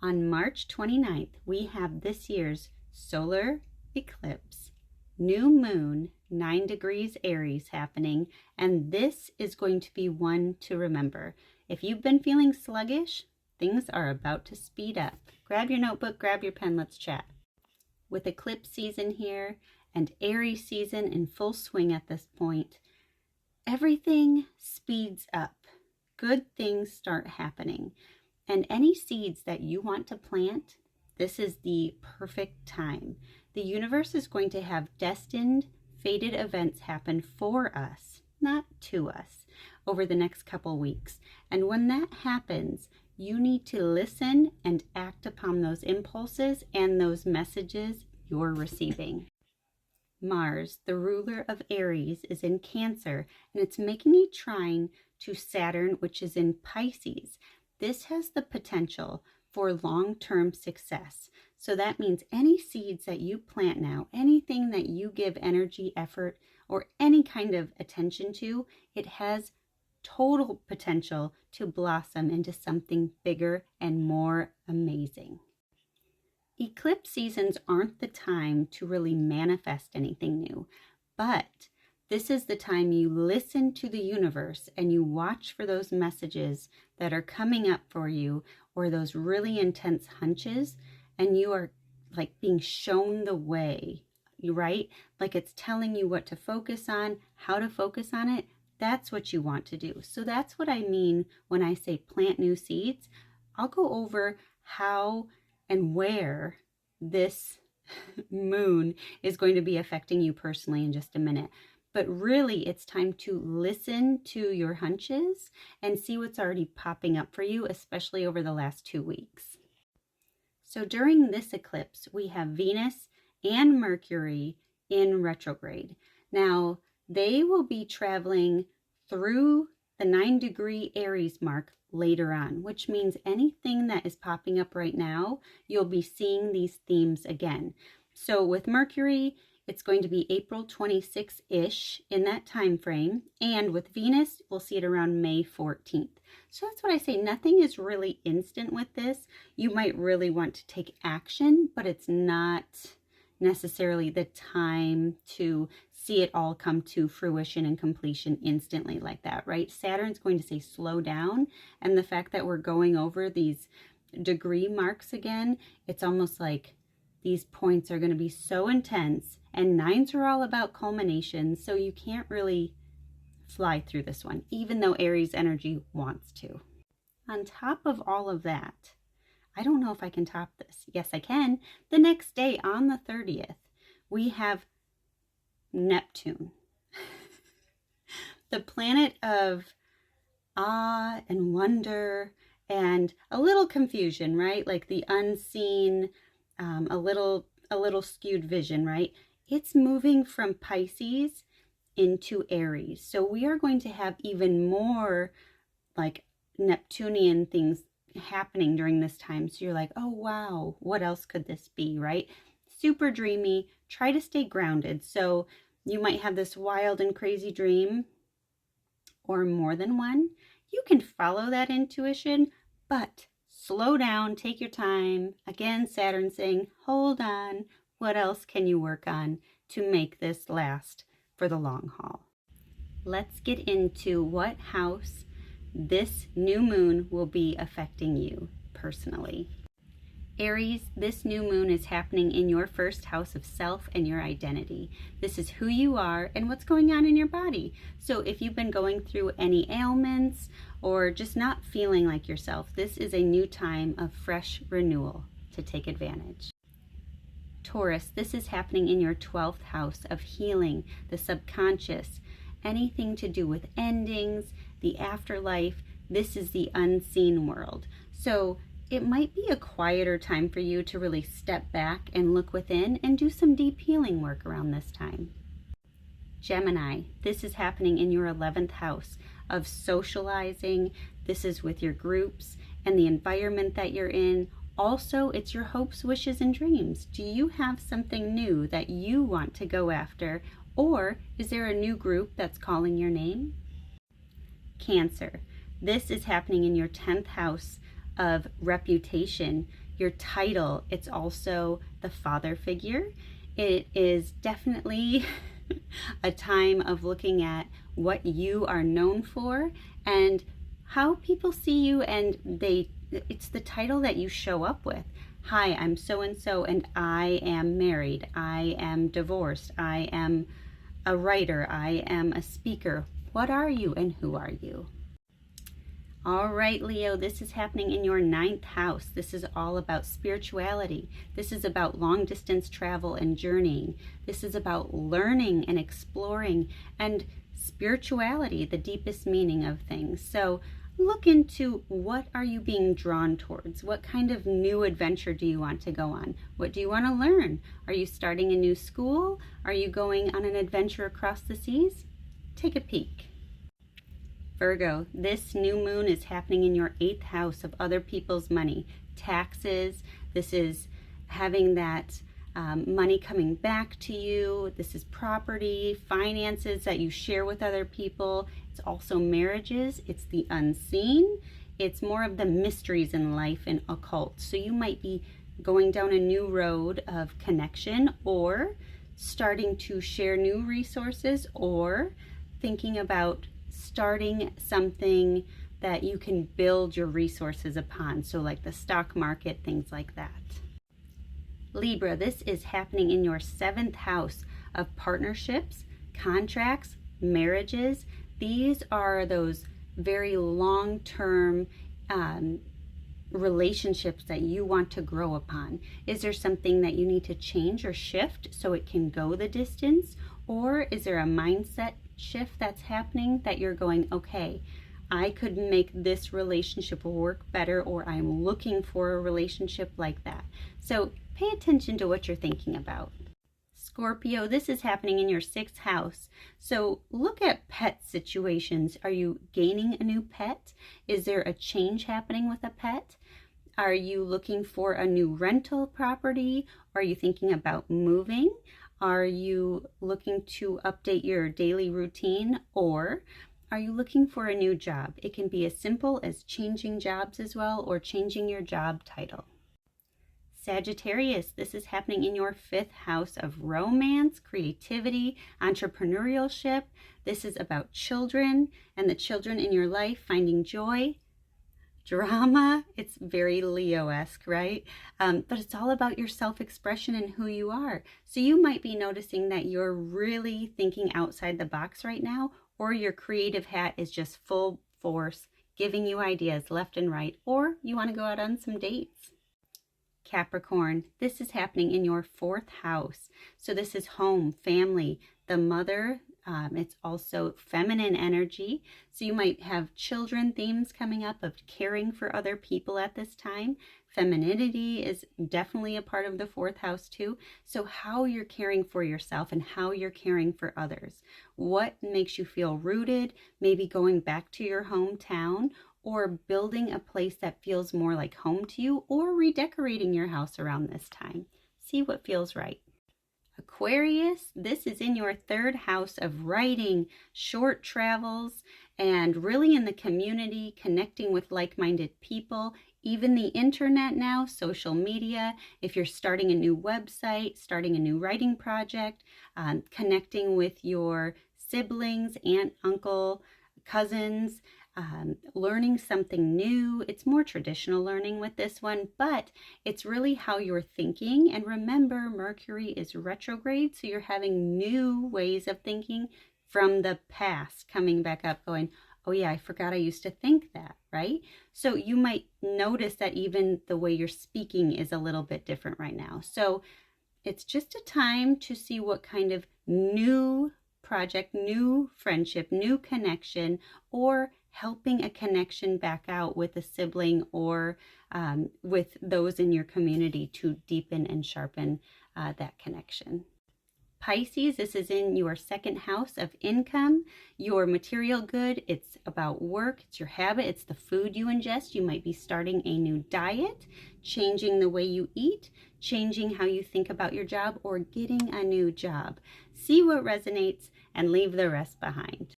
On March 29th, we have this year's solar eclipse, new moon, 9 degrees Aries happening, and this is going to be one to remember. If you've been feeling sluggish, things are about to speed up. Grab your notebook, grab your pen, let's chat. With eclipse season here and Aries season in full swing at this point, everything speeds up. Good things start happening. And any seeds that you want to plant, this is the perfect time. The universe is going to have destined, fated events happen for us, not to us, over the next couple weeks. And when that happens, you need to listen and act upon those impulses and those messages you're receiving. Mars, the ruler of Aries, is in Cancer, and it's making a trine to Saturn, which is in Pisces. This has the potential for long-term success. So that means any seeds that you plant now, anything that you give energy, effort, or any kind of attention to, it has total potential to blossom into something bigger and more amazing. Eclipse seasons aren't the time to really manifest anything new, but this is the time you listen to the universe and you watch for those messages that are coming up for you, or those really intense hunches, and you are like being shown the way, right? Like it's telling you what to focus on, how to focus on it. That's what you want to do. So that's what I mean when I say plant new seeds. I'll go over how and where this moon is going to be affecting you personally in just a minute. But really, it's time to listen to your hunches and see what's already popping up for you, especially over the last 2 weeks. So during this eclipse, we have Venus and Mercury in retrograde. Now, they will be traveling through the 9-degree Aries mark later on, which means anything that is popping up right now, you'll be seeing these themes again. So with Mercury, it's going to be April 26-ish in that time frame, and with Venus, we'll see it around May 14th. So that's what I say, nothing is really instant with this. You might really want to take action, but it's not necessarily the time to see it all come to fruition and completion instantly like that, right? Saturn's going to say slow down, and the fact that we're going over these degree marks again, it's almost like these points are going to be so intense, and 9s are all about culmination, so you can't really fly through this one, even though Aries energy wants to. On top of all of that, I don't know if I can top this. Yes, I can. The next day, on the 30th, we have Neptune, the planet of awe and wonder and a little confusion, right? Like the unseen, a little skewed vision, right? It's moving from Pisces into Aries. So we are going to have even more like Neptunian things happening during this time. So you're like, oh wow, what else could this be, right? Super dreamy. Try to stay grounded. So you might have this wild and crazy dream, or more than one. You can follow that intuition, but slow down, take your time. Again, Saturn saying, hold on, what else can you work on to make this last for the long haul? Let's get into what house this new moon will be affecting you personally. Aries, this new moon is happening in your first house of self and your identity. This is who you are and what's going on in your body. So if you've been going through any ailments or just not feeling like yourself, this is a new time of fresh renewal to take advantage. Taurus, this is happening in your 12th house of healing, the subconscious, anything to do with endings, the afterlife. This is the unseen world. So it might be a quieter time for you to really step back and look within and do some deep healing work around this time. Gemini, this is happening in your 11th house of socializing. This is with your groups and the environment that you're in. Also, it's your hopes, wishes, and dreams. Do you have something new that you want to go after, or is there a new group that's calling your name? Cancer, this is happening in your 10th house of reputation, your title. It's also the father figure. It is definitely a time of looking at what you are known for and how people see you, and it's the title that you show up with. Hi, I'm so and so, and I am married, I am divorced, I am a writer, I am a speaker. What are you and who are you? All right, Leo, this is happening in your 9th house. This is all about spirituality. This is about long distance travel and journeying. This is about learning and exploring and spirituality, the deepest meaning of things. So look into, what are you being drawn towards? What kind of new adventure do you want to go on? What do you want to learn? Are you starting a new school? Are you going on an adventure across the seas? Take a peek. Virgo, this new moon is happening in your 8th house of other people's money, taxes. This is having that money coming back to you. This is property, finances that you share with other people. It's also marriages. It's the unseen. It's more of the mysteries in life and occult. So you might be going down a new road of connection, or starting to share new resources, or thinking about starting something that you can build your resources upon. So like the stock market, things like that. Libra, this is happening in your 7th house of partnerships, contracts, marriages. These are those very long-term relationships that you want to grow upon. Is there something that you need to change or shift so it can go the distance? Or is there a mindset shift that's happening that you're going, okay, I could make this relationship work better, or I'm looking for a relationship like that? So pay attention to what you're thinking about. Scorpio, this is happening in your 6th house. So look at pet situations. Are you gaining a new pet? Is there a change happening with a pet? Are you looking for a new rental property? Are you thinking about moving? Are you looking to update your daily routine, or are you looking for a new job? It can be as simple as changing jobs as well, or changing your job title. Sagittarius, this is happening in your 5th house of romance, creativity, entrepreneurship. This is about children and the children in your life finding joy. Drama, it's very Leo-esque, right? But it's all about your self-expression and who you are. So you might be noticing that you're really thinking outside the box right now, or your creative hat is just full force, giving you ideas left and right, or you want to go out on some dates. Capricorn, this is happening in your 4th house. So this is home, family, the mother. It's also feminine energy. So you might have children themes coming up of caring for other people at this time. Femininity is definitely a part of the 4th house too. So how you're caring for yourself and how you're caring for others. What makes you feel rooted? Maybe going back to your hometown, or building a place that feels more like home to you, or redecorating your house around this time. See what feels right. Aquarius, this is in your 3rd house of writing, short travels, and really in the community, connecting with like-minded people, even the internet now, social media. If you're starting a new website, starting a new writing project, connecting with your siblings, aunt, uncle, cousins, learning something new. It's more traditional learning with this one, but it's really how you're thinking. And remember, Mercury is retrograde, so you're having new ways of thinking from the past coming back up, going, oh yeah, I forgot I used to think that, right? So you might notice that even the way you're speaking is a little bit different right now. So it's just a time to see what kind of new project, new friendship, new connection, or helping a connection back out with a sibling, or with those in your community to deepen and sharpen that connection. Pisces, this is in your 2nd house of income, your material good. It's about work, it's your habit, it's the food you ingest. You might be starting a new diet, changing the way you eat, changing how you think about your job, or getting a new job. See what resonates and leave the rest behind.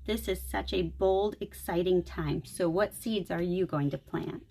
This is such a bold, exciting time. So what seeds are you going to plant?